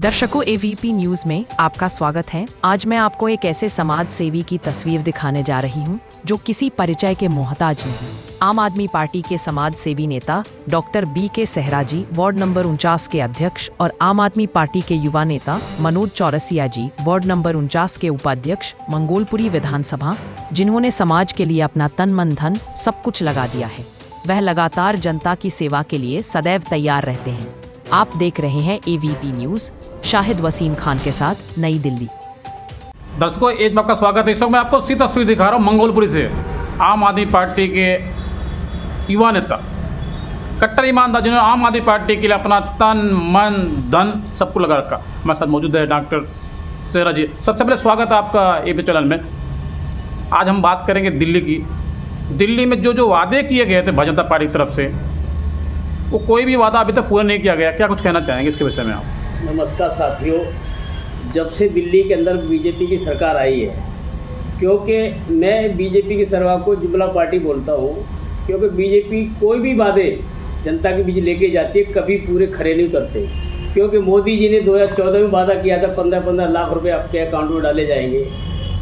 दर्शकों, AVP news में आपका स्वागत है। आज मैं आपको एक ऐसे समाज सेवी की तस्वीर दिखाने जा रही हूं जो किसी परिचय के मोहताज नहीं। आम आदमी पार्टी के समाज सेवी नेता डॉक्टर BK सेहरा जी, वार्ड नंबर 49 के अध्यक्ष, और आम आदमी पार्टी के युवा नेता मनोज चौरसिया जी, वार्ड नंबर 49 के उपाध्यक्ष, मंगोलपुरी विधानसभा, जिन्होंने समाज के लिए अपना तन मन धन सब कुछ लगा दिया है। वह लगातार जनता की सेवा के लिए सदैव तैयार रहते हैं। आप देख रहे हैं एवीपी न्यूज, शाहिद वसीम खान के साथ, नई दिल्ली। दर्शकों, एक बार का स्वागत है। इस वक्त मैं आपको सीधी तस्वीर दिखा रहा हूँ मंगोलपुरी से। आम आदमी पार्टी के युवा नेता, कट्टर ईमानदार, जिन्होंने आम आदमी पार्टी के लिए अपना तन मन धन सबको लगा रखा। हमारे साथ मौजूद है डॉक्टर सेहरा जी। सबसे पहले स्वागत है आपका एवीपी चैनल में। आज हम बात करेंगे दिल्ली की। दिल्ली में जो वादे किए गए थे भारतीय जनता पार्टी की तरफ से, वो कोई भी वादा अभी तक पूरा नहीं किया गया। क्या कुछ कहना चाहेंगे इसके विषय में आप? नमस्कार साथियों, जब से दिल्ली के अंदर बीजेपी की सरकार आई है, क्योंकि मैं बीजेपी की सरकार को जुमला पार्टी बोलता हूँ, क्योंकि बीजेपी कोई भी वादे जनता के बीच लेके जाती है, कभी पूरे खरे नहीं उतरते। क्योंकि मोदी जी ने 2014 में वादा किया था 15-15 लाख रुपए आपके अकाउंट में डाले जाएंगे।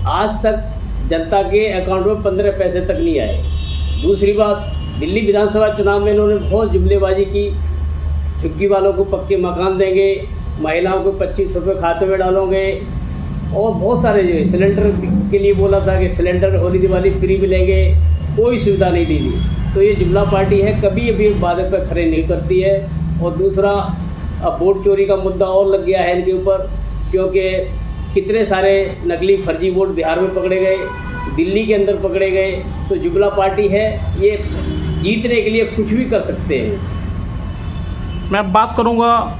आज तक जनता के अकाउंट में 15 पैसे तक नहीं आए। दूसरी बात, दिल्ली विधानसभा चुनाव में इन्होंने बहुत जुमलेबाजी की। झुग्गी वालों को पक्के मकान देंगे, महिलाओं को 25 रुपये खाते में डालोगे, और बहुत सारे जो सिलेंडर के लिए बोला था कि सिलेंडर होली दिवाली फ्री मिलेंगे, कोई सुविधा नहीं दी थी। तो ये जुमला पार्टी है, कभी अभी वादे पर खड़े नहीं करती है। और दूसरा, अब वोट चोरी का मुद्दा और लग गया है इनके ऊपर, क्योंकि कितने सारे नकली फर्जी वोट बिहार में पकड़े गए, दिल्ली के अंदर पकड़े गए। तो जुमला पार्टी है, ये जीतने के लिए कुछ भी कर सकते हैं। मैं बात करूंगा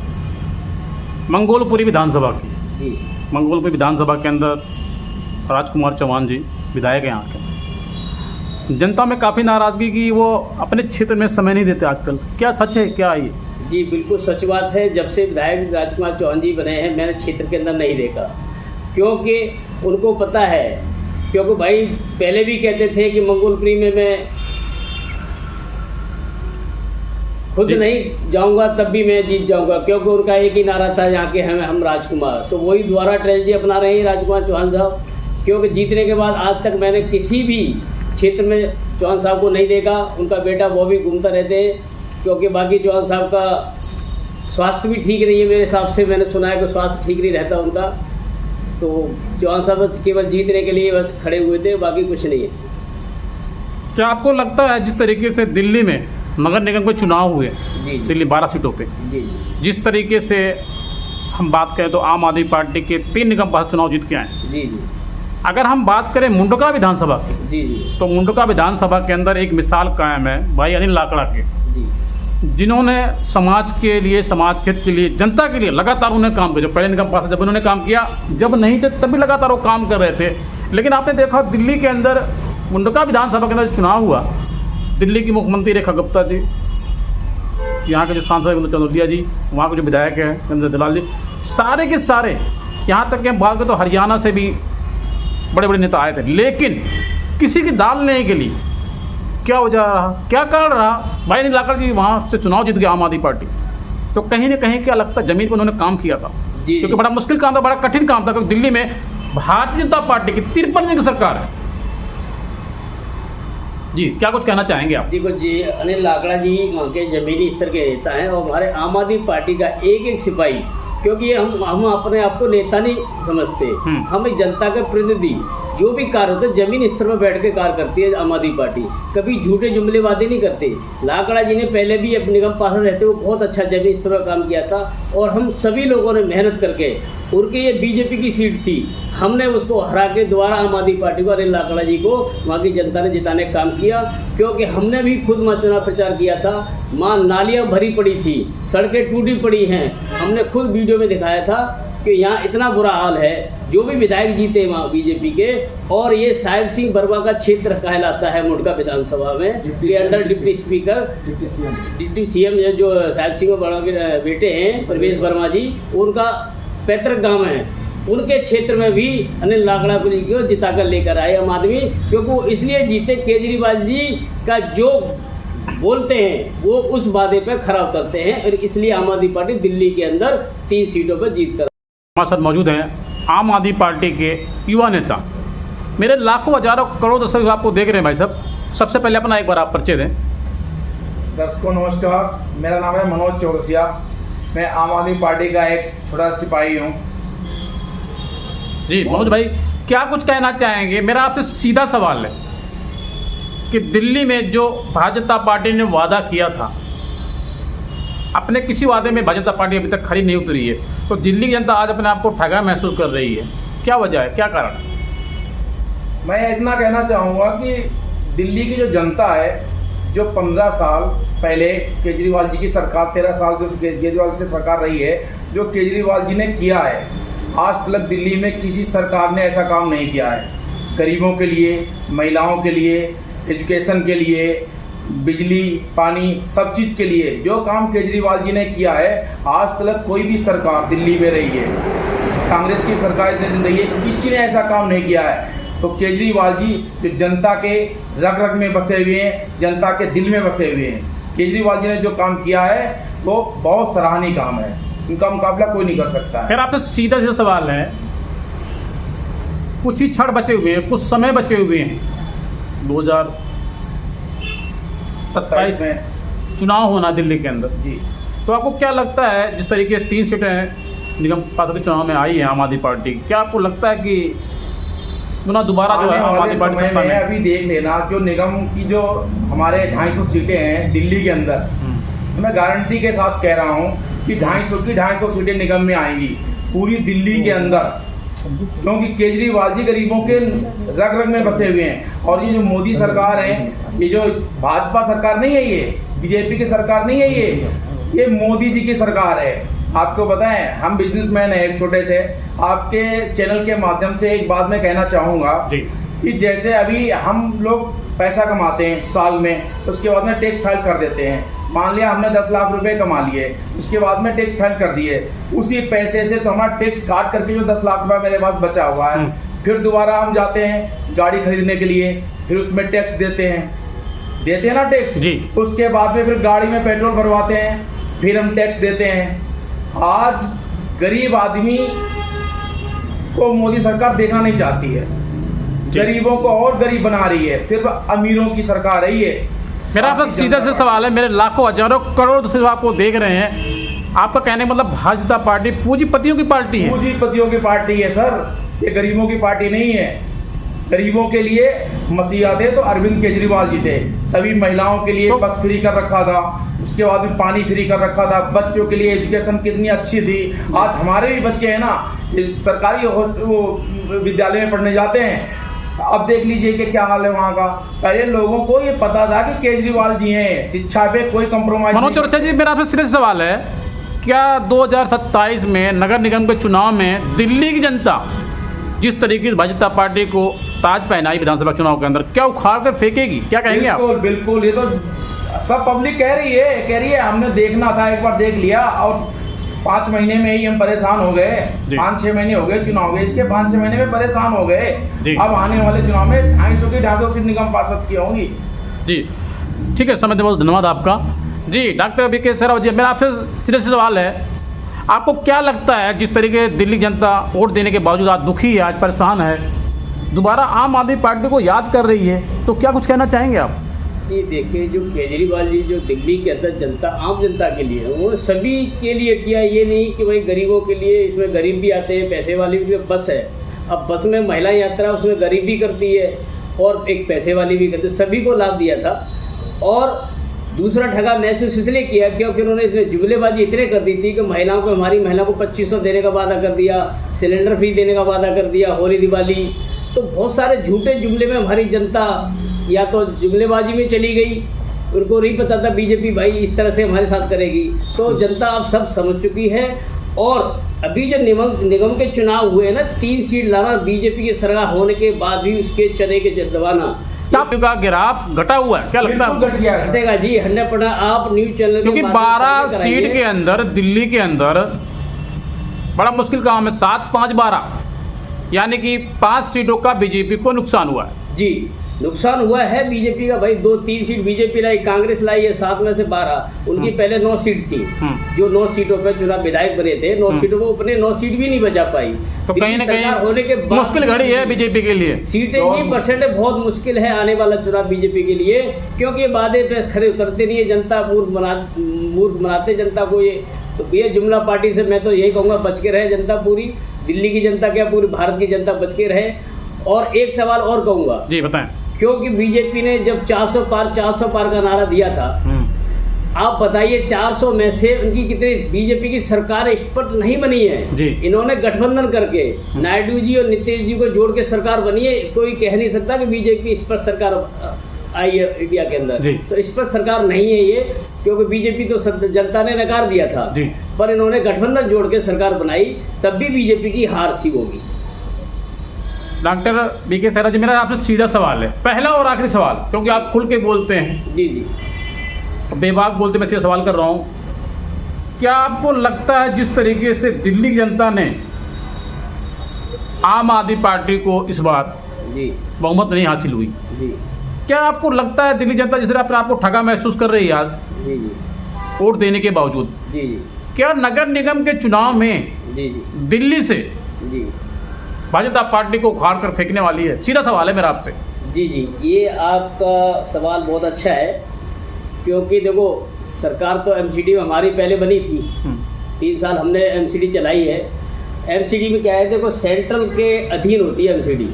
मंगोलपुरी विधानसभा की। मंगोलपुरी विधानसभा के अंदर राजकुमार चौहान जी विधायक हैं यहाँ के। जनता में काफ़ी नाराज़गी की, वो अपने क्षेत्र में समय नहीं देते आजकल। क्या सच है, क्या ये? जी बिल्कुल सच बात है। जब से विधायक राजकुमार चौहान जी बने हैं, मैंने क्षेत्र के अंदर नहीं देखा, क्योंकि उनको पता है। क्योंकि भाई पहले भी कहते थे कि मंगोलपुरी में मैं खुद नहीं जाऊंगा तब भी मैं जीत जाऊंगा, क्योंकि उनका एक ही नारा था यहाँ के हम राजकुमार। तो वही दोबारा ट्रेजेडी अपना रहे हैं राजकुमार चौहान साहब। क्योंकि जीतने के बाद आज तक मैंने किसी भी क्षेत्र में चौहान साहब को नहीं देखा। उनका बेटा वो भी घूमता रहते हैं, क्योंकि बाकी चौहान साहब का स्वास्थ्य भी ठीक नहीं है मेरे हिसाब से। मैंने सुना है कि स्वास्थ्य ठीक नहीं रहता उनका। तो चौहान साहब केवल जीतने के लिए बस खड़े हुए थे, बाकी कुछ नहीं है। क्या आपको लगता है जिस तरीके से दिल्ली में नगर निगम के चुनाव हुए, दिल्ली 12 सीटों पे, जिस तरीके से हम बात करें तो आम आदमी पार्टी के 3 निगम पार्षद चुनाव जीत के आए। अगर हम बात करें मुंडका विधानसभा की, तो मुंडका विधानसभा के अंदर एक मिसाल कायम है भाई अनिल लाकड़ा के, जिन्होंने समाज के लिए, समाज हित के लिए, जनता के लिए लगातार उन्हें काम किया। जब पहले निगम पार्षद जब उन्होंने काम किया, जब नहीं थे तब भी लगातार वो काम कर रहे थे। लेकिन आपने देखा दिल्ली के अंदर मुंडका विधानसभा के अंदर चुनाव हुआ, दिल्ली की मुख्यमंत्री रेखा गुप्ता जी, यहाँ के जो सांसद चंदौलिया जी, वहाँ के जो विधायक हैं नरेंद्र दलाल जी, सारे के सारे, यहाँ तक कि हम बात करें तो हरियाणा से भी बड़े बड़े नेता आए थे। लेकिन किसी की दाल नहीं गली। क्या वजह रहा, क्या कारण रहा? भाई अनिल लाकड़ा जी वहाँ से चुनाव जीत गया आम आदमी पार्टी। तो कहीं ना कहीं क्या लगता है जमीन पर उन्होंने काम किया था, क्योंकि बड़ा मुश्किल काम था, बड़ा कठिन काम था, क्योंकि दिल्ली में भारतीय जनता पार्टी की 53 की सरकार है। जी, क्या कुछ कहना चाहेंगे आप? देखो जी, अनिल लाकड़ा जी वहाँ के जमीनी स्तर के नेता हैं, और हमारे आम आदमी पार्टी का एक एक सिपाही, क्योंकि हम अपने आप को नेता नहीं समझते, हम एक जनता के प्रतिनिधि। जो भी कार्य होता है जमीन स्तर पर बैठ के कार्य करती है आम आदमी पार्टी, कभी झूठे जुमले वादे नहीं करते। लाकड़ा जी ने पहले भी अपने निगम पार्षद रहते हुए बहुत अच्छा जमीन स्तर पर काम किया था, और हम सभी लोगों ने मेहनत करके, उनके ये बीजेपी की सीट थी, हमने उसको हरा के दोबारा आम आदमी पार्टी को, अनिल लाकड़ा जी को वहाँ की जनता ने जिताने का काम किया। क्योंकि हमने भी खुद वहाँ चुनाव प्रचार किया था, वहाँ नालियाँ भरी पड़ी थी, सड़कें टूटी पड़ी हैं, हमने खुद वीडियो में दिखाया था कि यहाँ इतना बुरा हाल है। जो भी विधायक जीते वहाँ बीजेपी के, और ये साहिब सिंह वर्मा का क्षेत्र कहलाता है मुंडका विधानसभा में, के under deputy speaker, deputy CM जो साहिब सिंह वर्मा के बेटे हैं प्रवेश वर्मा जी, उनका पैतृक गांव है। उनके क्षेत्र में भी अनिल लाकड़ा को जिता कर लेकर आए हम आदमी, क्योंकि वो इसलिए जीते, केजरीवाल जी का जो बोलते हैं वो उस वादे पर खरा उतरते हैं, और इसलिए आम आदमी पार्टी दिल्ली के अंदर 3 सीटों पर जीत कर हमारे साथ मौजूद हैं आम आदमी पार्टी के युवा नेता। मेरे लाखों हजारों करोड़ दर्शक आपको देख रहे हैं भाई साहब। सबसे पहले अपना एक बार आप परिचय दें। दर्शकों नमस्कार, मेरा नाम है मनोज चौरसिया। मैं आम आदमी पार्टी का एक छोटा सिपाही हूँ। जी मनोज भाई, क्या कुछ कहना चाहेंगे? मेरा आपसे सीधा सवाल है कि दिल्ली में जो भारतीय जनता पार्टी ने वादा किया था, अपने किसी वादे में भारतीय जनता पार्टी अभी तक खरी नहीं उतरी है, तो दिल्ली की जनता आज अपने आप को ठगा महसूस कर रही है। क्या वजह है, क्या कारण? मैं इतना कहना चाहूँगा कि दिल्ली की जो जनता है, जो 15 साल पहले केजरीवाल जी की सरकार, 13 साल जो केजरीवाल जी की सरकार रही है, जो केजरीवाल जी ने किया है, आज तक दिल्ली में किसी सरकार ने ऐसा काम नहीं किया है। गरीबों के लिए, महिलाओं के लिए, एजुकेशन के लिए, बिजली पानी सब चीज़ के लिए जो काम केजरीवाल जी ने किया है, आज तक कोई भी सरकार दिल्ली में रही है, कांग्रेस की सरकार इतने दिन रही है, किसी ने ऐसा काम नहीं किया है। तो केजरीवाल जी जो जनता के रग रग में बसे हुए हैं, जनता के दिल में बसे हुए हैं, केजरीवाल जी ने जो काम किया है वो बहुत सराहनीय काम है। उनका मुकाबला कोई नहीं कर सकता। फिर आपसे सीधा सीधा सवाल है, कुछ ही क्षण बचे हुए हैं, कुछ समय बचे हुए हैं, 2027 में चुनाव होना दिल्ली के अंदर जी। तो आपको क्या लगता है, जिस तरीके से 3 सीटें निगम पार्षद चुनाव में आई है आम आदमी पार्टी, क्या आपको लगता है कि दोबारा जो है आम आदमी पार्टी सत्ता में? अभी देख लेना, जो निगम की जो हमारे 250 सीटें हैं दिल्ली के अंदर, तो मैं गारंटी के साथ कह रहा हूँ कि 250 सीटें निगम में आएंगी पूरी दिल्ली के अंदर, क्योंकि केजरीवाल जी गरीबों के रग रग में बसे हुए हैं। और ये जो मोदी सरकार है, ये जो भाजपा सरकार नहीं है, ये बीजेपी की सरकार नहीं है, ये मोदी जी की सरकार है। आपको बताएं, हम बिजनेसमैन हैं एक छोटे से, आपके चैनल के माध्यम से एक बात मैं कहना चाहूँगा कि जैसे अभी हम लोग पैसा कमाते हैं साल में, उसके बाद में टैक्स फाइल कर देते हैं। मान लिया हमने 10 लाख रुपए कमा लिए, उसके बाद में टैक्स फाइल कर दिए, उसी पैसे से तो हमारा टैक्स काट करके जो 10 लाख रुपए मेरे पास बचा हुआ है, फिर दोबारा हम जाते हैं गाड़ी खरीदने के लिए, फिर उसमें टैक्स देते हैं ना टैक्स जी। उसके बाद में फिर गाड़ी में पेट्रोल भरवाते हैं, फिर हम टैक्स देते हैं। आज गरीब आदमी को मोदी सरकार देखना नहीं चाहती है, गरीबों को और गरीब बना रही है, सिर्फ अमीरों की सरकार है ये। मेरा आपका सीधा से सवाल है, मेरे लाखों हजारों करोड़ से आपको देख रहे हैं, आपका कहने का मतलब भारतीय जनता पार्टी पूंजीपतियों की पार्टी है? पूंजीपतियों की पार्टी है सर, ये गरीबों की पार्टी नहीं है। गरीबों के लिए मसीहा थे तो अरविंद केजरीवाल जी थे। सभी महिलाओं के लिए बस फ्री कर रखा था, उसके बाद में पानी फ्री कर रखा था, बच्चों के लिए एजुकेशन कितनी अच्छी थी। आज हमारे भी बच्चे हैं ना, सरकारी वो विद्यालय में पढ़ने जाते हैं, अब देख लीजिए कि क्या हाल है वहाँ का। पहले लोगों को ये पता था कि केजरीवाल जी हैं, शिक्षा पे कोई कंप्रोमाइज नहीं। मनोज चौरसिया जी, मेरा आपसे सीधा सवाल है, क्या 2027 में नगर निगम के चुनाव में दिल्ली की जनता जिस तरीके से भाजपा पार्टी को ताज पहनाई विधानसभा चुनाव के अंदर, क्या उखाड़ कर फेंकेगी? क्या कहेंगे आप? बिल्कुल, ये तो सब पब्लिक कह रही है हमने देखना था, एक बार देख लिया और 5 महीने में ही हम परेशान हो गए। 5-6 महीने हो गए चुनाव के, इसके 5-6 महीने में परेशान हो गए। अब आने वाले चुनाव में 250 सीट निगम पार्षद की होंगी। जी ठीक है, समय देने बहुत धन्यवाद आपका। जी डॉक्टर वीके सराव जी, मेरा आपसे सीधे से सवाल है, आपको क्या लगता है जिस तरीके दिल्ली जनता वोट देने के बावजूद आज दुखी है, आज परेशान है, दोबारा आम आदमी पार्टी को याद कर रही है, तो क्या कुछ कहना चाहेंगे आप? ये देखिए, जो केजरीवाल जी जो दिल्ली के अंदर जनता, आम जनता के लिए, उन्होंने सभी के लिए किया। ये नहीं कि भाई गरीबों के लिए, इसमें गरीब भी आते हैं, पैसे वाली भी बस है। अब बस में महिला यात्रा, उसमें गरीब भी करती है और एक पैसे वाली भी करती है, सभी को लाभ दिया था। और दूसरा ठगा महसूस इसलिए किया क्योंकि उन्होंने इसमें जुमलेबाजी इतने कर दी थी कि महिलाओं को, हमारी महिला को 2500 देने का वादा कर दिया, सिलेंडर फ्री देने का वादा कर दिया, होली दिवाली, तो बहुत सारे झूठे जुमले में हमारी जनता या तो जुमलेबाजी में चली गई, उनको नहीं पता था बीजेपी भाई इस तरह से हमारे साथ करेगी। तो जनता अब सब समझ चुकी है। और अभी जो निगम के चुनाव हुए ना, 3 सीट लाना बीजेपी की सरकार होने के बाद भी उसके चने के दबाना का गिराफ घटा हुआ है, क्या लगता है? घट गया घटेगा जी, 100%। आप न्यूज चैनल, क्योंकि 12 सीट के अंदर दिल्ली के अंदर बड़ा मुश्किल काम है, 7-5-12 यानी कि 5 सीटों का बीजेपी को नुकसान हुआ है जी। नुकसान हुआ है बीजेपी का भाई। 2-3 सीट बीजेपी लाई, कांग्रेस लाई है 7 में से 12। उनकी पहले 9 सीट थी, जो 9 सीटों पर चुनाव विधायक बने थे, 9 सीटों को अपने 9 सीट भी नहीं बचा पाई। तो कहीं ना कहीं होने के बाद मुश्किल घड़ी है बीजेपी के लिए। सीटें ही परसेंट बहुत मुश्किल है आने वाला चुनाव बीजेपी के लिए, क्योंकि वादे पे खड़े उतरते नहीं है। जनता मूर्ख बनाते जनता को। ये जुमला पार्टी से मैं तो यही कहूँगा बच के रहे जनता, पूरी दिल्ली की जनता क्या पूरी भारत की जनता बच के रहे। और एक सवाल और कहूँगा जी, बताएं। क्योंकि बीजेपी ने जब 400 पार का नारा दिया था, आप बताइए 400 में से उनकी कितनी बीजेपी की सरकार स्पष्ट नहीं बनी है जी। इन्होंने गठबंधन करके नायडू जी और नीतीश जी को जोड़ के सरकार बनी है। कोई कह नहीं सकता कि बीजेपी स्पष्ट सरकार आई है इंडिया के अंदर जी। तो स्पष्ट सरकार नहीं है ये, क्योंकि बीजेपी तो जनता ने नकार दिया था जी। पर इन्होंने गठबंधन जोड़ के सरकार बनाई, तब भी बीजेपी की हार थी होगी। डॉक्टर बीके सहरा जी, मेरा आपसे सीधा सवाल है, पहला और आखिरी सवाल, क्योंकि आप खुल के बोलते हैं जी जी, बेबाक बोलते, मैं सीधा सवाल कर रहा हूँ। क्या आपको लगता है जिस तरीके से दिल्ली की जनता ने आम आदमी पार्टी को इस बार जी बहुमत नहीं हासिल हुई जी, क्या आपको लगता है दिल्ली जनता जिस तरह अपने आपको ठगा महसूस कर रही है आज जी जी, वोट देने के बावजूद, जी जी, क्या नगर निगम के चुनाव में जी जी, दिल्ली से जी भाजपा पार्टी को उखाड़ कर फेंकने वाली है? सीधा सवाल है मेरा आपसे। जी जी, ये आपका सवाल बहुत अच्छा है, क्योंकि देखो सरकार तो एमसीडी में हमारी पहले बनी थी, 3 साल हमने एमसीडी चलाई है। एमसीडी में क्या है, देखो सेंट्रल के अधीन होती है एमसीडी,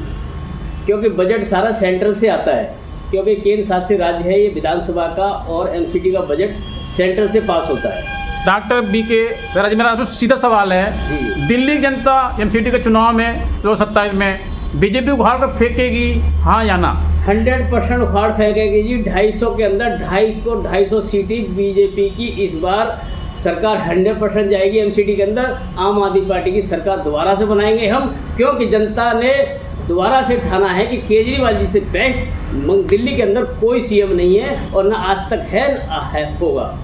क्योंकि बजट सारा सेंट्रल से आता है, क्योंकि केंद्र शासित राज्य है ये विधानसभा का, और एमसीडी का बजट सेंट्रल से पास होता है। डॉक्टर बीके सहरा जी, मेरा आपसे सीधा सवाल है, दिल्ली की जनता एमसीडी के चुनाव में 2027 में बीजेपी उखाड़ कर फेंकेगी, हाँ या ना? 100% उखाड़ फेंकेगी जी। 250 के अंदर 250 सीटें बीजेपी की इस बार सरकार 100% जाएगी एमसीडी के अंदर। आम आदमी पार्टी की सरकार दोबारा से बनाएंगे हम, क्योंकि जनता ने दोबारा से ठाना है कि केजरीवाल जी से बेस्ट दिल्ली के अंदर कोई सीएम नहीं है, और ना आज तक है ना होगा।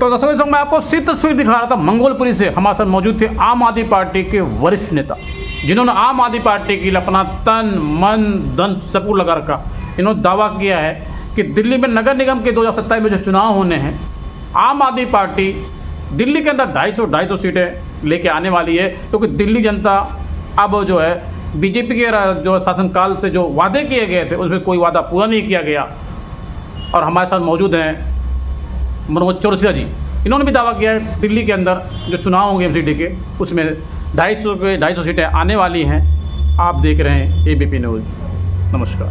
तो दर्शकों, मैं आपको सीधी तस्वीर दिखा रहा था मंगोलपुरी से। हमारे साथ मौजूद थे आम आदमी पार्टी के वरिष्ठ नेता, जिन्होंने आम आदमी पार्टी के लिए अपना तन मन धन सब कुछ लगा रखा। इन्होंने दावा किया है कि दिल्ली में नगर निगम के 2027 में जो चुनाव होने हैं, आम आदमी पार्टी दिल्ली के अंदर 250 सीटें लेके आने वाली है, क्योंकि दिल्ली जनता अब जो है बीजेपी के जो शासनकाल से जो वादे किए गए थे उसमें कोई वादा पूरा नहीं किया गया। और हमारे साथ मौजूद हैं मनोज चौरसिया जी, इन्होंने भी दावा किया है दिल्ली के अंदर जो चुनाव होंगे एमसीडी के, उसमें 250 सीटें आने वाली हैं। आप देख रहे हैं एबीपी न्यूज़। नमस्कार।